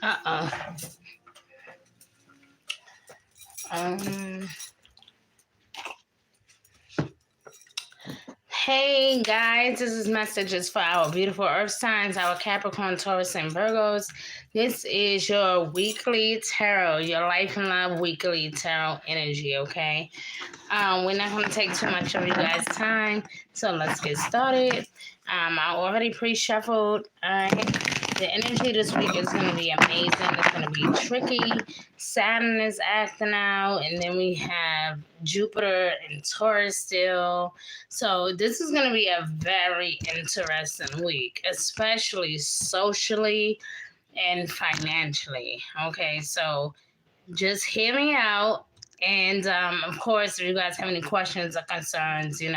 Uh-oh. Um, Hey guys, this is messages for our beautiful earth signs, our Capricorn, Taurus, and Virgos. This is your weekly tarot, your life and love weekly tarot energy, okay? We're not going to take too much of you guys' time, so let's get started. I already pre-shuffled. The energy this week is going to be amazing. It's going to be tricky. Saturn is acting out, and then we have Jupiter and Taurus still. So this is going to be a very interesting week, especially socially and financially. Okay, so just hear me out. And of course, if you guys have any questions or concerns, you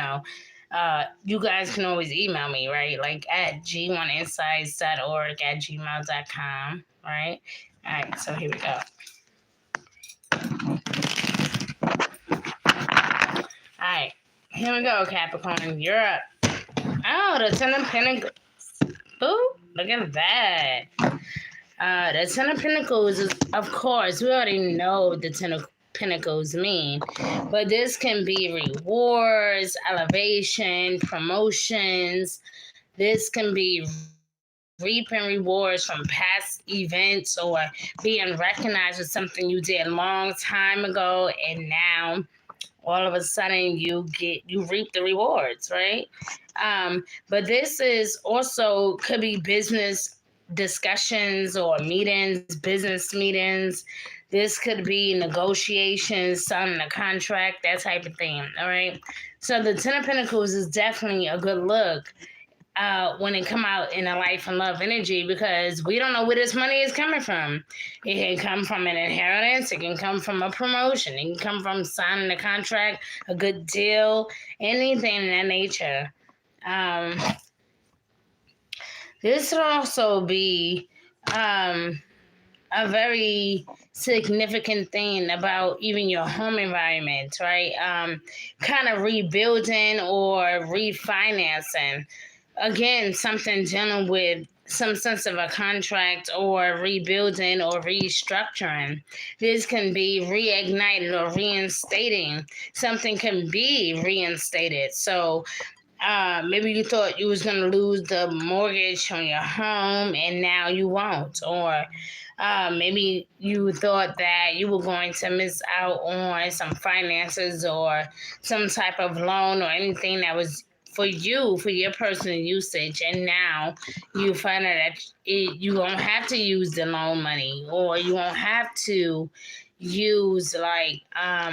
guys can always email me, right? Like at g1insights.org at gmail.com, right? All right, so here we go. All right, here we go, Capricorn. You're up. Oh, the Ten of Pentacles. Ooh, look at that. The Ten of Pentacles is, of course, we already know what the Ten of Pentacles mean, but this can be rewards, elevation, promotions. This can be reaping rewards from past events or being recognized with something you did a long time ago, and now all of a sudden you reap the rewards, right? But this is also could be business discussions or meetings, business meetings. This could be negotiations, signing a contract, that type of thing. All right. So the Ten of Pentacles is definitely a good look when it come out in a life and love energy, because we don't know where this money is coming from. It can come from an inheritance. It can come from a promotion. It can come from signing a contract, a good deal, anything in that nature. This would also be a very significant thing about even your home environment, right? Kind of rebuilding or refinancing. Again, something dealing with some sense of a contract or rebuilding or restructuring. This can be reignited or reinstating. Something can be reinstated. So maybe you thought you was going to lose the mortgage on your home and now you won't. Or maybe you thought that you were going to miss out on some finances or some type of loan or anything that was for you, for your personal usage, and now you find out that you won't have to use the loan money, or you won't have to use now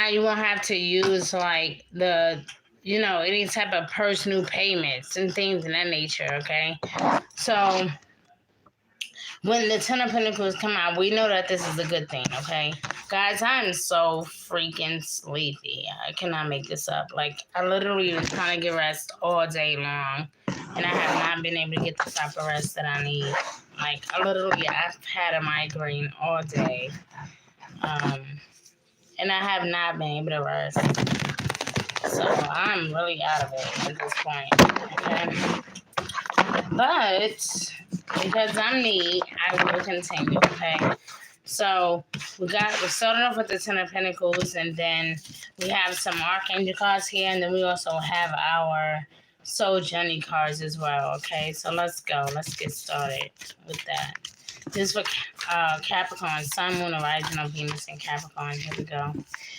you won't have to use any type of personal payments and things of that nature, okay? So when the Ten of Pentacles come out, we know that this is a good thing, okay? Guys, I'm so freaking sleepy. I cannot make this up. Like, I literally was trying to get rest all day long, and I have not been able to get the type of rest that I need. Like, I've had a migraine all day, and I have not been able to rest. So, I'm really out of it at this point, okay? But because I'm me, I will continue, okay? So we're starting off with the Ten of Pentacles, and then we have some Archangel cards here, and then we also have our Soul Journey cards as well, okay? So let's go. Let's get started with that. This is for Capricorn, Sun, Moon, and Rising of Venus in Capricorn. Here we go.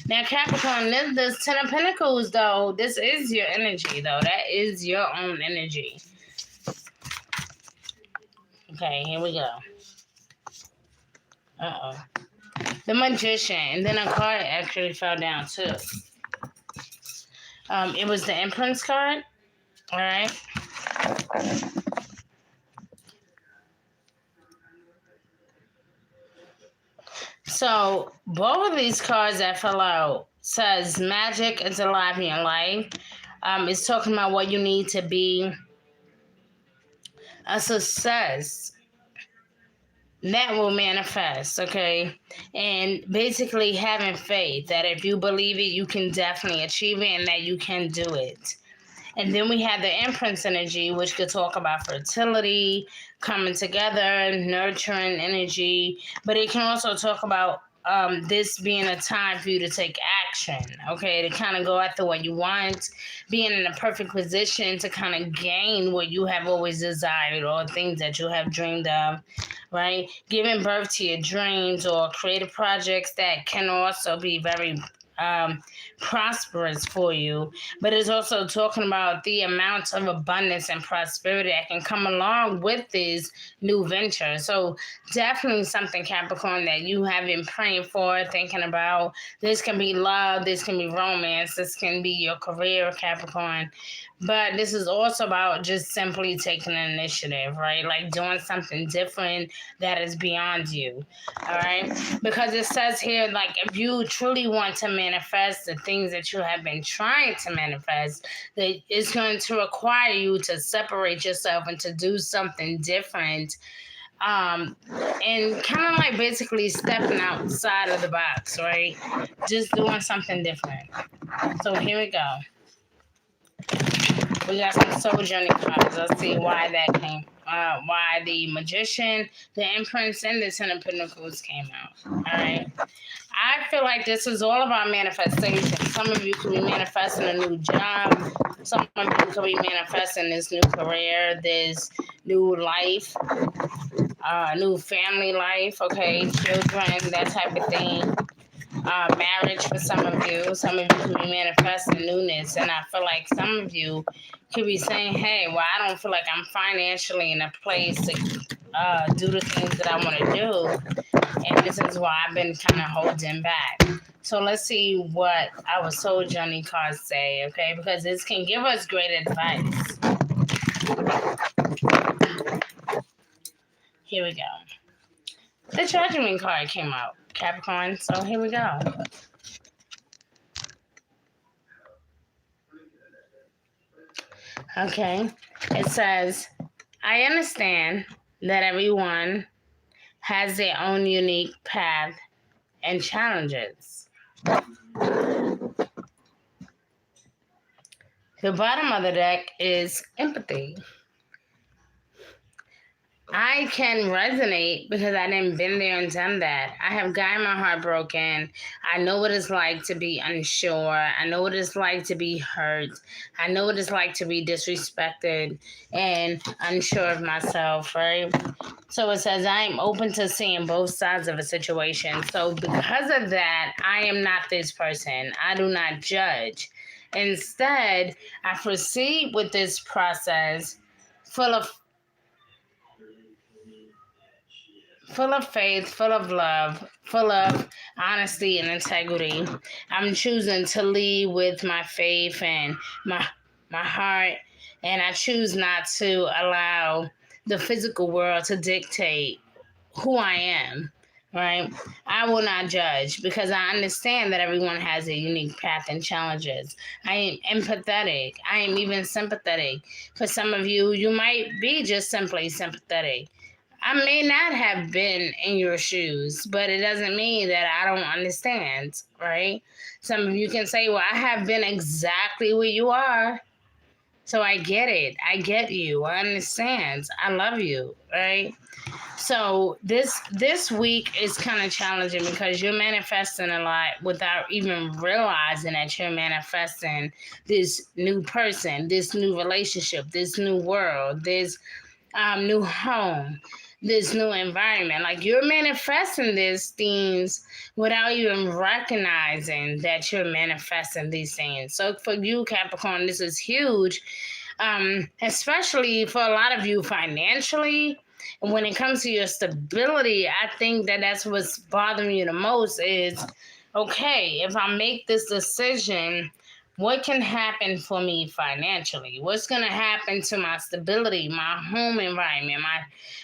Now, Capricorn, this Ten of Pentacles, though, this is your energy, though. That is your own energy. Okay, here we go. Uh-oh. The Magician. And then a card actually fell down, too. It was the Empress card. All right. So, both of these cards that fell out says magic is alive in your life. It's talking about what you need to be a success that will manifest, okay? And basically having faith that if you believe it, you can definitely achieve it and that you can do it. And then we have the Empress energy, which could talk about fertility, coming together, nurturing energy, but it can also talk about this being a time for you to take action, okay, to kind of go after what you want, being in a perfect position to kind of gain what you have always desired or things that you have dreamed of, right? Giving birth to your dreams or creative projects that can also be very um, prosperous for you, but it's also talking about the amount of abundance and prosperity that can come along with these new ventures. So definitely something, Capricorn, that you have been praying for, thinking about. This can be love, this can be romance, this can be your career, Capricorn. But this is also about just simply taking an initiative, right? Like doing something different that is beyond you, all right? Because it says here, like, if you truly want to manifest the things that you have been trying to manifest, that it's going to require you to separate yourself and to do something different, and kind of like basically stepping outside of the box, right? Just doing something different. So here we go. We got some soul journey cards. Let's see why that came. Why the Magician, the Empress, and the Ten of Pentacles came out. All right. I feel like this is all about manifestation. Some of you could be manifesting a new job. Some of you could be manifesting this new career, this new life, new family life. Okay, children, that type of thing. Marriage for some of you. Some of you could be manifesting newness. And I feel like some of you could be saying, hey, well, I don't feel like I'm financially in a place to do the things that I want to do. And this is why I've been kind of holding back. So let's see what our soul journey cards say, okay? Because this can give us great advice. Here we go. The Judgment card came out, Capricorn. So here we go. Okay. It says, I understand that everyone has their own unique path and challenges. The bottom of the deck is empathy. I can resonate because I didn't been there and done that. I have gotten my heart broken. I know what it's like to be unsure. I know what it's like to be hurt. I know what it's like to be disrespected and unsure of myself, right? So it says, I am open to seeing both sides of a situation. So because of that, I am not this person. I do not judge. Instead, I proceed with this process full of faith, full of love, full of honesty and integrity. I'm choosing to lead with my faith and my heart, and I choose not to allow the physical world to dictate who I am. Right? I will not judge because I understand that everyone has a unique path and challenges. I am empathetic. I am even sympathetic. For some of you, you might be just simply sympathetic. I may not have been in your shoes, but it doesn't mean that I don't understand, right? Some of you can say, well, I have been exactly where you are. So I get it. I get you. I understand. I love you, right? So this week is kind of challenging because you're manifesting a lot without even realizing that you're manifesting this new person, this new relationship, this new world, this new home, this new environment. Like you're manifesting these things without even recognizing that you're manifesting these things. So for you, Capricorn, this is huge, especially for a lot of you financially. And when it comes to your stability, I think that that's what's bothering you the most is, okay, if I make this decision, what can happen for me financially? What's going to happen to my stability, my home environment,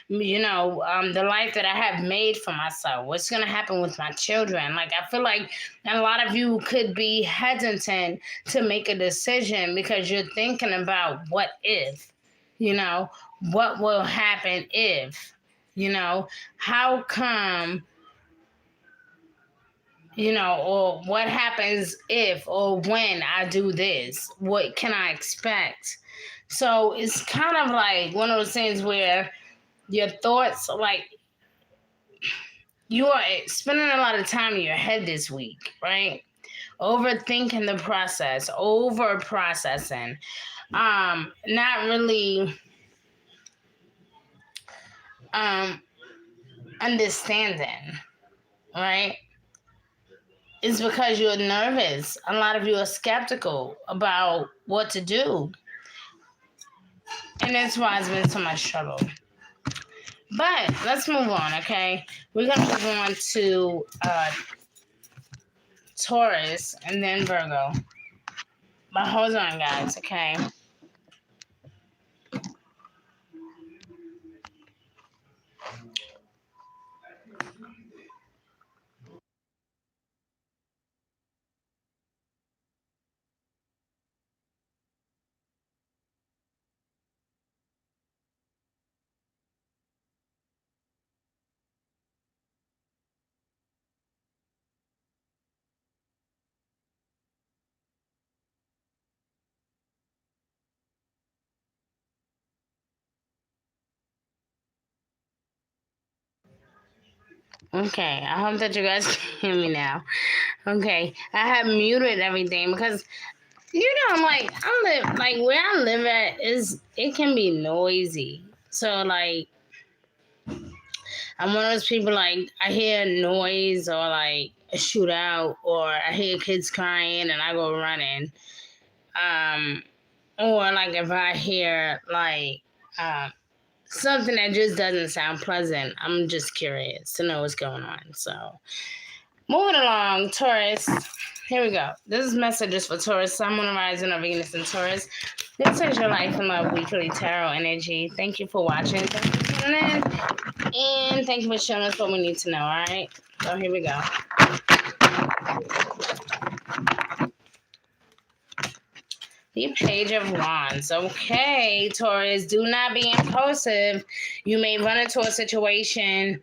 the life that I have made for myself? What's going to happen with my children? Like, I feel like a lot of you could be hesitant to make a decision because you're thinking about what if, what will happen if, how come or what happens if or when I do this? What can I expect? So it's kind of like one of those things where your thoughts, like, you are spending a lot of time in your head this week, right? Overthinking the process, over processing, not really um understanding, right? It's because you're nervous. A lot of you are skeptical about what to do. And that's why it's been so much trouble. But let's move on, okay? We're going to move on to Taurus and then Virgo. But hold on, guys, okay? Okay, I hope that you guys can hear me now. Okay, I have muted everything because I'm like, where I live at it can be noisy. So like, I'm one of those people, like, I hear noise or like a shootout or I hear kids crying and I go running. Or like if I hear like something that just doesn't sound pleasant, I'm just curious to know what's going on. So moving along, Taurus. Here we go. This message is for Taurus, Sun, Moon, Rising of Venus and Taurus. This is your Life and Love Weekly Tarot Energy. Thank you for watching. Thank you for tuning in. And thank you for showing us what we need to know, all right? So here we go. The Page of Wands. Okay, Taurus, do not be impulsive. You may run into a situation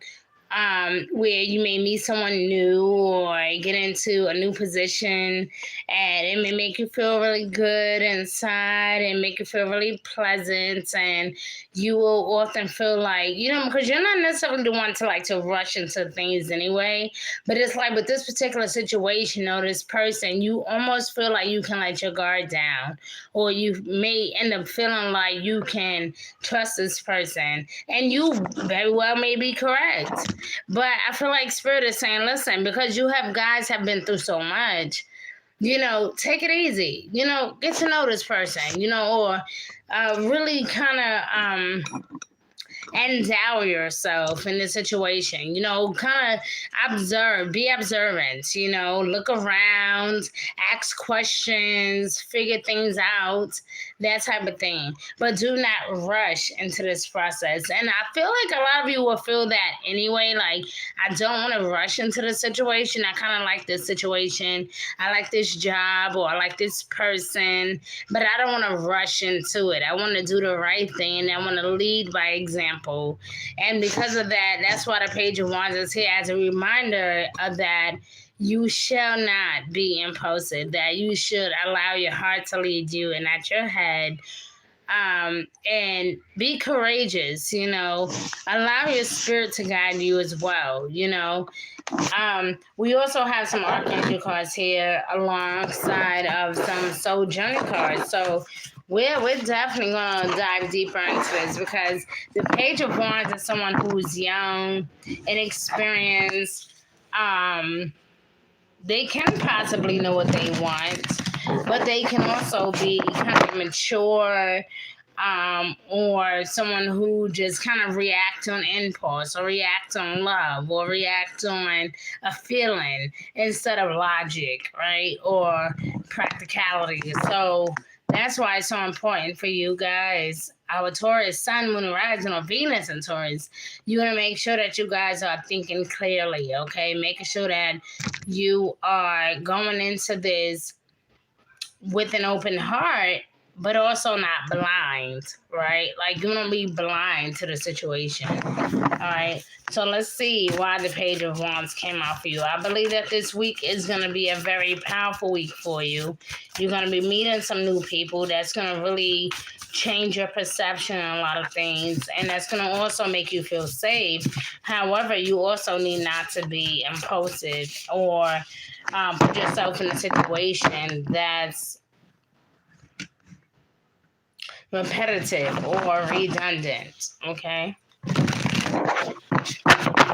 where you may meet someone new or get into a new position, and it may make you feel really good inside and make you feel really pleasant, and you will often feel like, because you're not necessarily the one to rush into things anyway, but it's like with this particular situation or this person, you almost feel like you can let your guard down, or you may end up feeling like you can trust this person, and you very well may be correct. But I feel like Spirit is saying, listen, because you guys have been through so much, take it easy. Get to know this person, or really kind of endow yourself in the situation, kind of be observant, look around, ask questions, figure things out, that type of thing. But do not rush into this process. And I feel like a lot of you will feel that anyway. Like, I don't want to rush into the situation. I kind of like this situation. I like this job, or I like this person, but I don't want to rush into it. I want to do the right thing, and I want to lead by example. And because of that, that's why the Page of Wands is here as a reminder of that. You shall not be impulsive, that you should allow your heart to lead you and not your head. And be courageous, allow your spirit to guide you as well, we also have some Archangel cards here alongside of some Soul Journey cards. So we're definitely going to dive deeper into this, because the Page of Wands is someone who's young, inexperienced. They can possibly know what they want, but they can also be kind of mature, or someone who just kind of react on impulse, or react on love, or react on a feeling instead of logic, right? Or practicality. So that's why it's so important for you guys, our Taurus, Sun, Moon, Rising, or Venus and Taurus. You want to make sure that you guys are thinking clearly, okay? Making sure that you are going into this with an open heart, but also not blind, right? Like, you don't be blind to the situation. All right. So let's see why the Page of Wands came out for you. I believe that this week is going to be a very powerful week for you. You're going to be meeting some new people that's going to really change your perception on a lot of things, and that's going to also make you feel safe. However, you also need not to be impulsive or put yourself in a situation that's repetitive or redundant. Okay.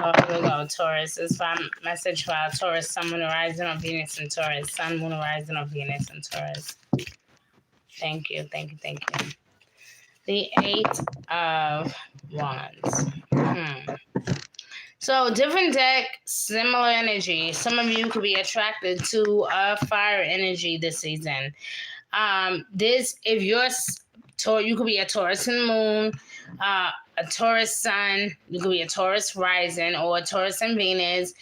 Oh, here we go, Taurus. This is my message for our Taurus, Sun, Moon, Rising on Venus, and Taurus. Sun, Moon, Rising on Venus, and Taurus. Thank you, thank you, thank you. The Eight of Wands. So, different deck, similar energy. Some of you could be attracted to fire energy this season. If you're you could be a Taurus and Moon, a Taurus Sun, you could be a Taurus Rising, or a Taurus and Venus.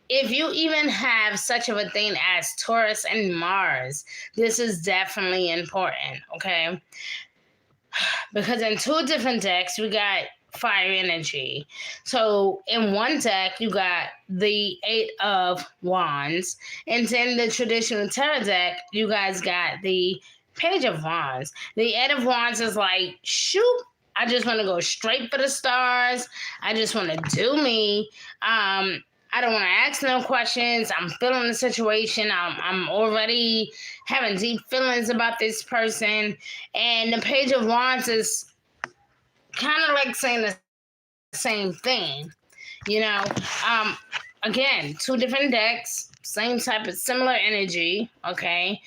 If you even have such of a thing as Taurus and Mars, this is definitely important, okay? Because in two different decks, we got fire energy. So in one deck, you got the Eight of Wands. And then the traditional tarot deck, you guys got the Page of Wands. The Eight of Wands is like, shoot, I just want to go straight for the stars. I just want to do me. I don't want to ask no questions. I'm feeling the situation. I'm already having deep feelings about this person. And the Page of Wands is kind of like saying the same thing. You know, again, two different decks, same type of similar energy, okay?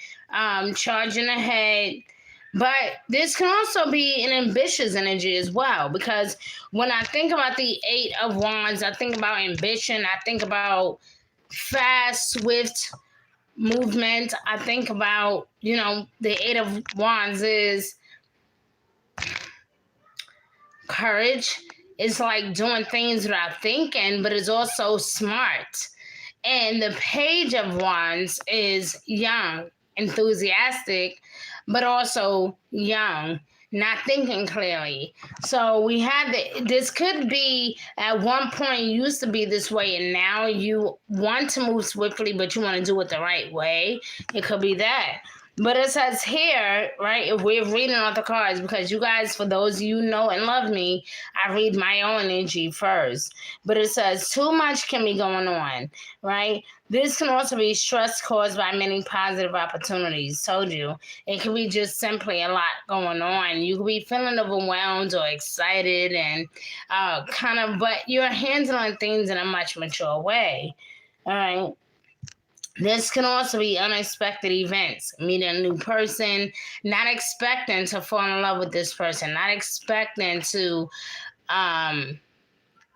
Charging ahead. But this can also be an ambitious energy as well, because when I think about the Eight of Wands, I think about ambition. I think about fast, swift movement. I think about, the Eight of Wands is courage. It's like doing things without thinking, but it's also smart. And the Page of Wands is young, enthusiastic, but also young, not thinking clearly. So we have this could be at one point used to be this way, and now you want to move swiftly, but you want to do it the right way. It could be that. But it says here, right, if we're reading all the cards, because you guys, for those of you who know and love me, I read my own energy first. But it says too much can be going on, right? This can also be stress caused by many positive opportunities. Told you. It could be just simply a lot going on. You could be feeling overwhelmed or excited and but you're handling things in a much mature way, all right? This can also be unexpected events, meeting a new person, not expecting to fall in love with this person, not expecting to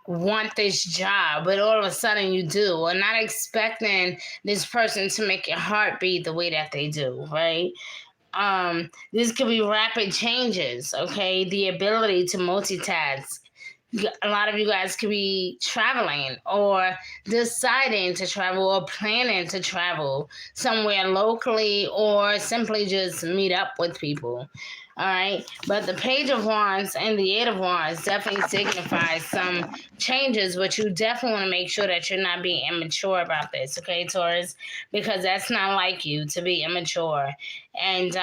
want this job, but all of a sudden you do, or not expecting this person to make your heart beat the way that they do, right? This could be rapid changes, okay? The ability to multitask. A lot of you guys could be traveling or deciding to travel or planning to travel somewhere locally or simply just meet up with people. All right. But the Page of Wands and the Eight of Wands definitely signifies some changes, but you definitely want to make sure that you're not being immature about this, okay, Taurus? Because that's not like you to be immature. And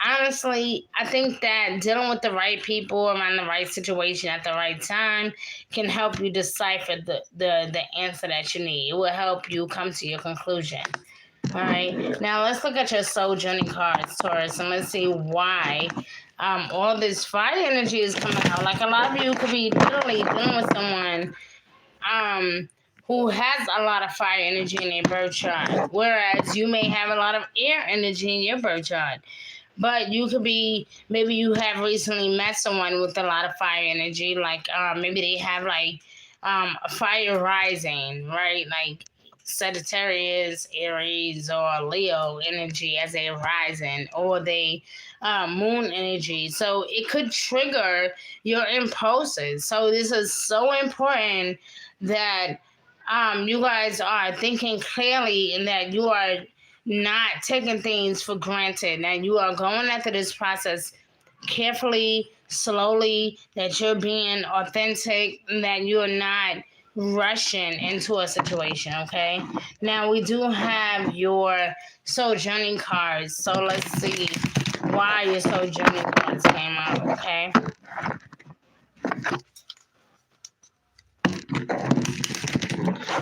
honestly, I think that dealing with the right people around the right situation at the right time can help you decipher the answer that you need. It will help you come to your conclusion. All right. Now let's look at your soul journey cards, Taurus, and let's see why all this fire energy is coming out. Like a lot of you could be literally dealing with someone who has a lot of fire energy in their birth chart, whereas you may have a lot of air energy in your birth chart. But you could be, maybe you have recently met someone with a lot of fire energy, like maybe they have like a fire rising, right? Like Sagittarius, Aries, or Leo energy as a rising, or they moon energy. So it could trigger your impulses. So this is so important that you guys are thinking clearly and that you are not taking things for granted. That you are going after this process carefully, slowly, that you're being authentic, that you're not rushing into a situation, okay? Now, we do have your soul journey cards, so let's see why your soul journey cards came out, okay?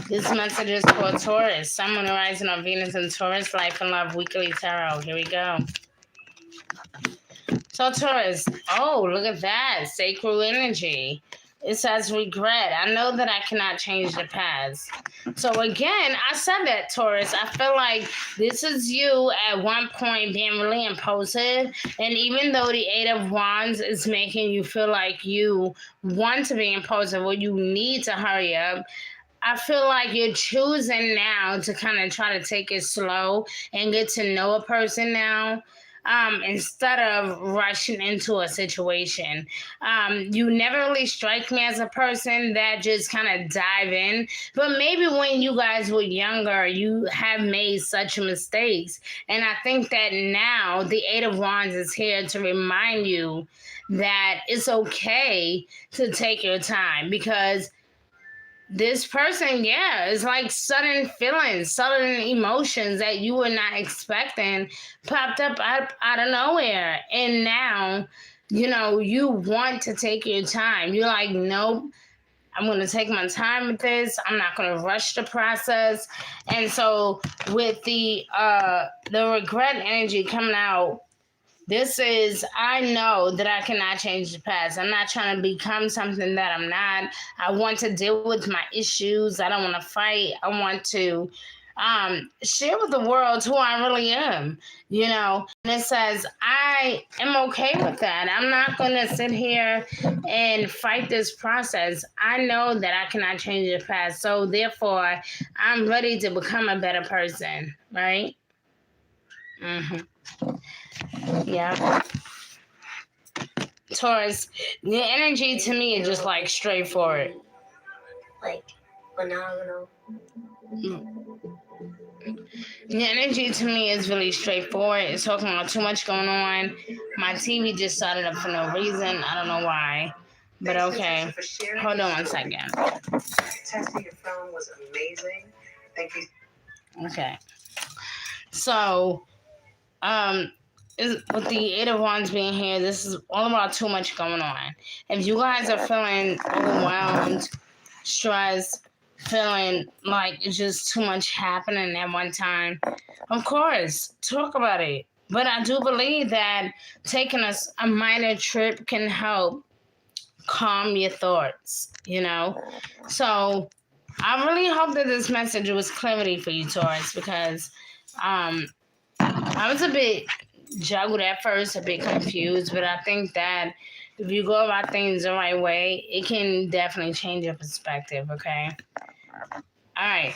This message is for Taurus, Sun, Moon, Rising on Venus and Taurus, Life and Love Weekly Tarot. Here we go. So Taurus, oh, look at that, sacred energy. It says regret. I know that I cannot change the past. So again, I said that, Taurus. I feel like this is you at one point being really impulsive. And even though the Eight of Wands is making you feel like you want to be impulsive or you need to hurry up, I feel like you're choosing now to kind of try to take it slow and get to know a person now. Instead of rushing into a situation. You never really strike me as a person that just kind of dive in, but maybe when you guys were younger, you have made such mistakes. And I think that now the Eight of Wands is here to remind you that it's okay to take your time, because this person, yeah, it's like sudden feelings, sudden emotions that you were not expecting popped up out of nowhere. And now, you want to take your time. You're like, nope, I'm going to take my time with this. I'm not going to rush the process. And so with the regret energy coming out, this is, I know that I cannot change the past. I'm not trying to become something that I'm not. I want to deal with my issues. I don't want to fight. I want to share with the world who I really am, And it says, I am okay with that. I'm not going to sit here and fight this process. I know that I cannot change the past. So therefore, I'm ready to become a better person, right? Yeah. Taurus, the energy to me is just like straightforward. Like phenomenal. The energy to me is really straightforward. It's talking about too much going on. My TV just started up for no reason. I don't know why. But okay. Hold on one second. Testing your phone was amazing. Thank you. Okay. So, with the Eight of Wands being here, this is all about too much going on. If you guys are feeling overwhelmed, stressed, feeling like it's just too much happening at one time, of course, talk about it. But I do believe that taking a minor trip can help calm your thoughts, So I really hope that this message was clarity for you, Taurus, because I was a bit juggled at first, a bit confused, but I think that if you go about things the right way, it can definitely change your perspective, okay? All right,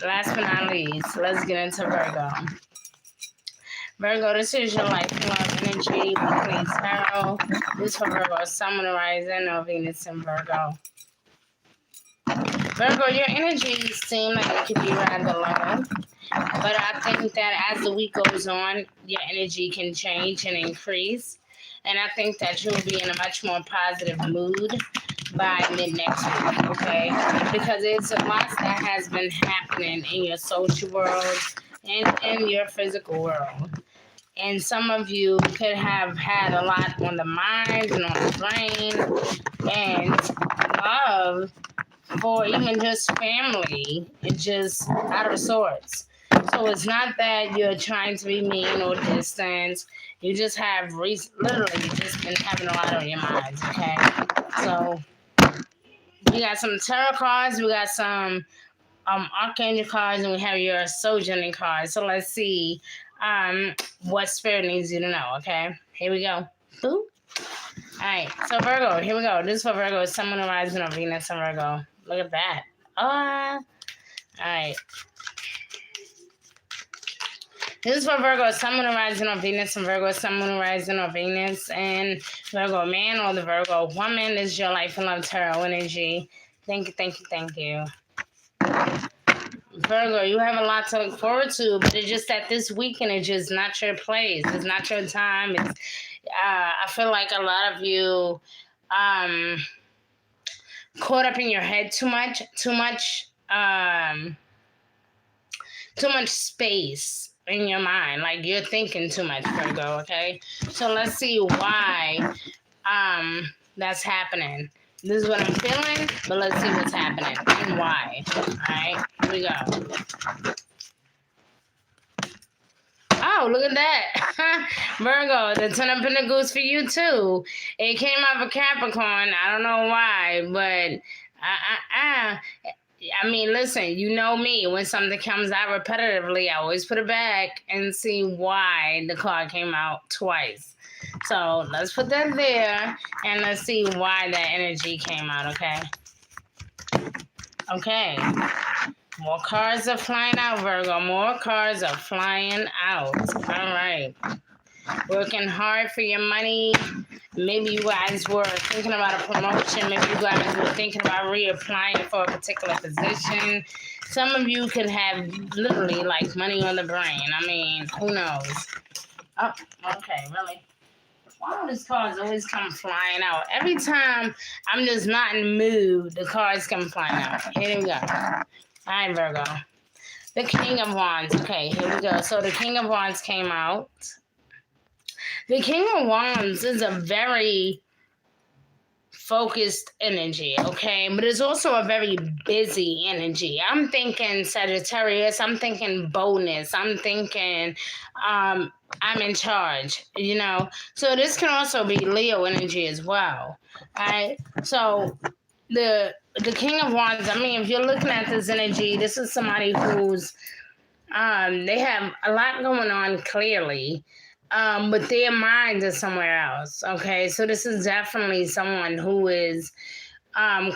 last but not least, let's get into Virgo. Virgo, this is your life and love energy, weekly tarot. This is for Virgo, Sun, Moon, Rising, or Venus in Virgo. Virgo, your energy seems like it could be rather low. But I think that as the week goes on, your energy can change and increase. And I think that you'll be in a much more positive mood by mid-next week, okay? Because it's a lot that has been happening in your social world and in your physical world. And some of you could have had a lot on the mind and on the brain. And love for even just family, it's just out of sorts. So it's not that you're trying to be mean or distant. You just have literally just been having a lot on your minds, okay? So we got some tarot cards, we got some archangel cards, and we have your soul journey cards. So let's see what spirit needs you to know, okay? Here we go. Boop. All right, so Virgo, here we go. This is for Virgo. Sun, Moon, Rising on Venus and Virgo. Look at that. All right. This is for Virgo, Sun, Moon, Rising on Venus and Virgo, Sun, Moon, Rising on Venus and Virgo man or the Virgo woman. This is your life and love tarot energy. Thank you, thank you, thank you. Virgo, you have a lot to look forward to, but it's just that this weekend is just not your place. It's not your time. It's I feel like a lot of you caught up in your head too much space in your mind. Like you're thinking too much, Virgo, okay? So let's see why that's happening. This is what I'm feeling, but let's see what's happening and why. Alright, here we go. Oh, look at that. Virgo, the Ten of Pentacles for you too. It came out of Capricorn. I don't know why, but I mean, listen, you know me. When something comes out repetitively, I always put it back and see why the card came out twice. So let's put that there and let's see why that energy came out, okay? Okay. More cards are flying out, Virgo. More cards are flying out. All right. Working hard for your money. Maybe you guys were thinking about a promotion. Maybe you guys were thinking about reapplying for a particular position. Some of you could have literally like money on the brain. I mean, who knows? Oh, okay, really? Why do these cards always come flying out? Every time I'm just not in the mood, the cards come flying out. Here we go. All right, Virgo. The King of Wands. Okay, here we go. So the King of Wands came out. The King of Wands is a very focused energy, okay? But it's also a very busy energy. I'm thinking Sagittarius. I'm thinking boldness. I'm thinking I'm in charge, you know? So this can also be Leo energy as well, all right? So the King of Wands, I mean, if you're looking at this energy, this is somebody who's, they have a lot going on clearly, but their mind is somewhere else, okay? So this is definitely someone who is,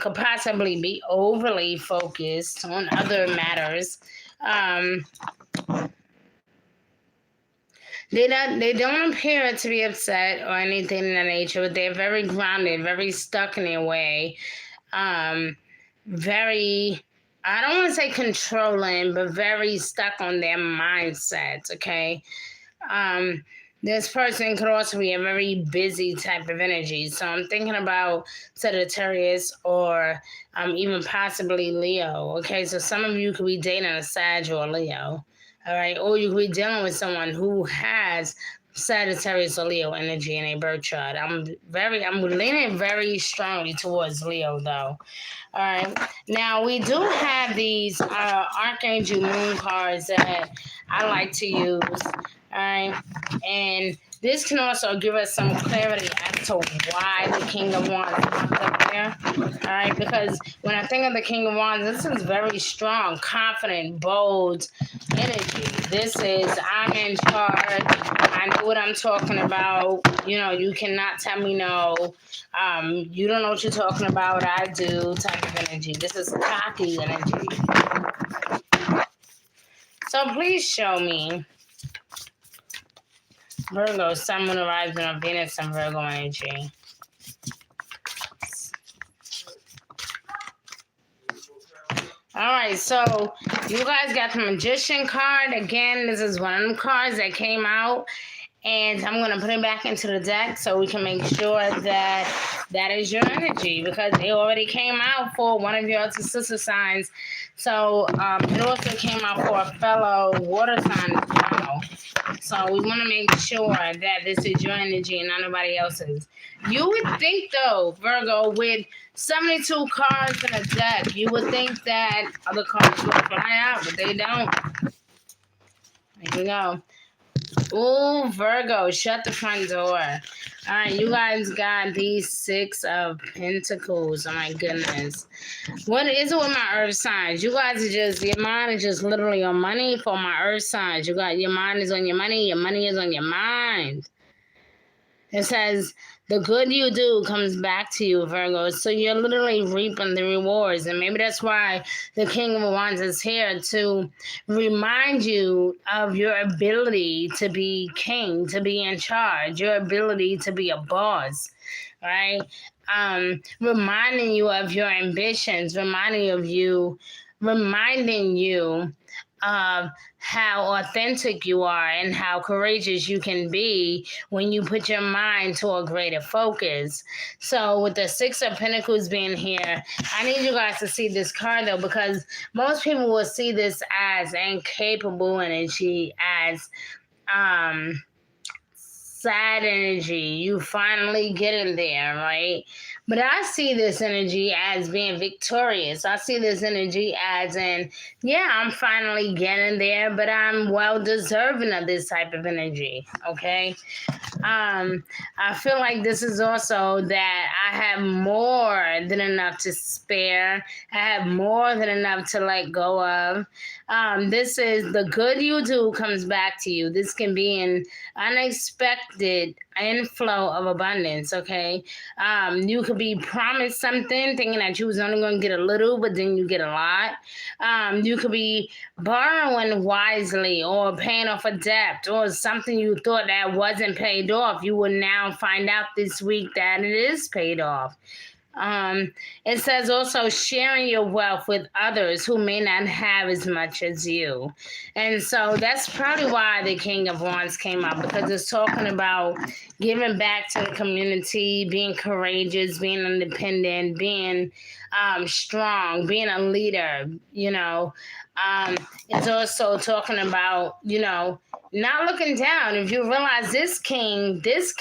could possibly be overly focused on other matters. They don't appear to be upset or anything in that nature, but they're very grounded, very stuck in their way. Very, I don't want to say controlling, but very stuck on their mindsets, okay? This person could also be a very busy type of energy. So I'm thinking about Sagittarius or even possibly Leo, okay? So some of you could be dating a Sag or a Leo, all right? Or you could be dealing with someone who has Sagittarius or Leo energy in a birth chart. I'm leaning very strongly towards Leo though. All right. Now we do have these Archangel Moon cards that I like to use. All right. And this can also give us some clarity as to why the King of Wands comes up there. All right. Because when I think of the King of Wands, this is very strong, confident, bold energy. This is, I'm in charge. I know what I'm talking about. You know, you cannot tell me no. You don't know what you're talking about. I do type of energy. This is cocky energy. So please show me Virgo, Sun, Moon, Rising on Venus, and Virgo energy. All right, so you guys got the Magician card. Again, this is one of them cards that came out. And I'm going to put it back into the deck so we can make sure that that is your energy because it already came out for one of your other sister signs. So it also came out for a fellow water sign as well. So we want to make sure that this is your energy and not nobody else's. You would think, though, Virgo, with 72 cards in a deck, you would think that other cards would fly out, but they don't. Here we go. Ooh, Virgo, shut the front door. All right, you guys got these 6 of Pentacles. Oh, my goodness. What is it with my earth signs? You guys are just, your mind is just literally on money for my earth signs. You got, your mind is on your money is on your mind. It says, the good you do comes back to you, Virgo. So you're literally reaping the rewards. And maybe that's why the King of Wands is here to remind you of your ability to be king, to be in charge, your ability to be a boss, right? Reminding you of your ambitions, reminding you of you reminding you of how authentic you are and how courageous you can be when you put your mind to a greater focus. So with the Six of Pentacles being here, I need you guys to see this card though, because most people will see this as incapable energy, as sad energy. You finally getting there, right? But I see this energy as being victorious. I see this energy as in, yeah, I'm finally getting there, but I'm well deserving of this type of energy. Okay. I feel like this is also that I have more than enough to spare. I have more than enough to let go of. This is the good you do comes back to you. This can be an unexpected inflow of abundance, okay? You could be promised something thinking that you was only going to get a little, but then you get a lot. You could be borrowing wisely or paying off a debt or something you thought that wasn't paid off. You will now find out this week that it is paid off. It says also sharing your wealth with others who may not have as much as you. And so that's probably why the King of Wands came up, because it's talking about giving back to the community, being courageous, being independent, being strong, being a leader, you know. It's also talking about, you know, not looking down. If you realize this king does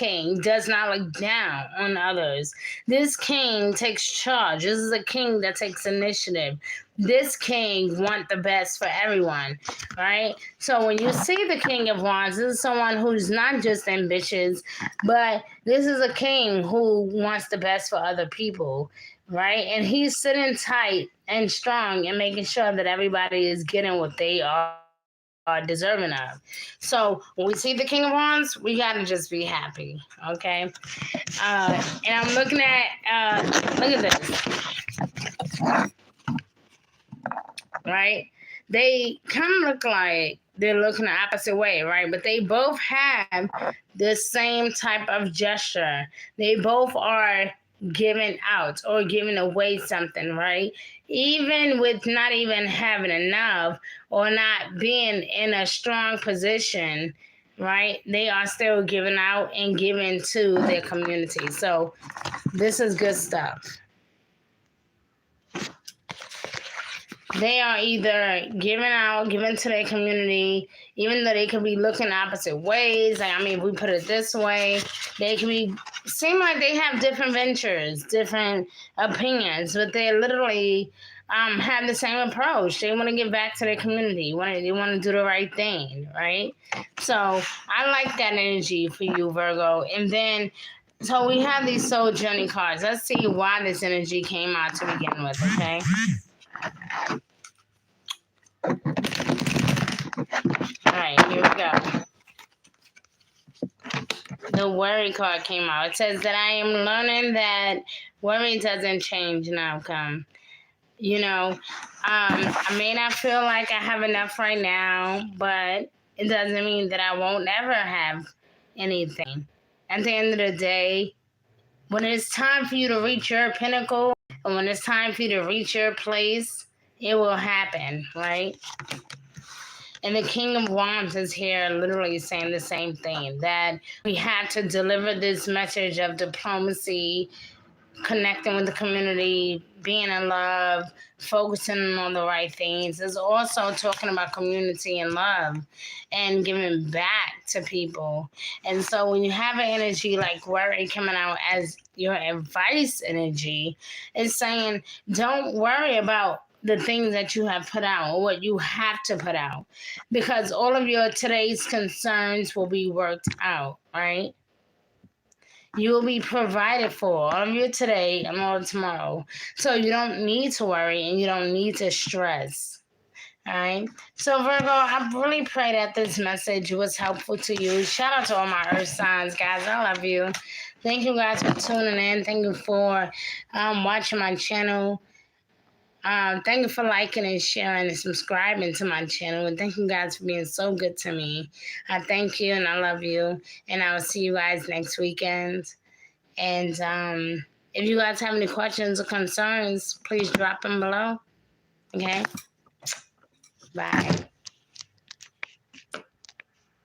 not look down on others. This king takes charge. This is a king that takes initiative. This king wants the best for everyone, right? So when you see the King of Wands, this is someone who's not just ambitious, but this is a king who wants the best for other people, right? And he's sitting tight and strong and making sure that everybody is getting what they are deserving of. So when we see the King of Wands, we gotta just be happy, okay? And I'm looking at, look at this, right? They kind of look like they're looking the opposite way, right? But they both have the same type of gesture. They both are giving out or giving away something, right? Even with not even having enough or not being in a strong position, right? They are still giving out and giving to their community. So this is good stuff. They are either giving out, giving to their community, even though they could be looking opposite ways. Like, I mean, if we put it this way, they can be, seem like they have different ventures, different opinions, but they literally have the same approach. They want to give back to their community. They want to do the right thing, right? So I like that energy for you, Virgo. And then, so we have these soul journey cards. Let's see why this energy came out to begin with, okay? All right, here we go. The worry card came out. It says that I am learning that worry doesn't change an outcome. You know, I may not feel like I have enough right now, but it doesn't mean that I won't ever have anything. At the end of the day, when it's time for you to reach your pinnacle, and when it's time for you to reach your place, it will happen, right? And the King of Wands is here literally saying the same thing, that we have to deliver this message of diplomacy, connecting with the community, being in love, focusing on the right things. It's also talking about community and love and giving back to people. And so when you have an energy like worry coming out as your advice energy, it's saying don't worry about the things that you have put out or what you have to put out, because all of your today's concerns will be worked out, right? You will be provided for all of your today and all tomorrow. So you don't need to worry and you don't need to stress. All right. So Virgo, I really pray that this message was helpful to you. Shout out to all my earth signs, guys. I love you. Thank you guys for tuning in. Thank you for watching my channel. Thank you for liking and sharing and subscribing to my channel. And thank you guys for being so good to me. I thank you and I love you. And I will see you guys next weekend. And if you guys have any questions or concerns, please drop them below. Okay? Bye.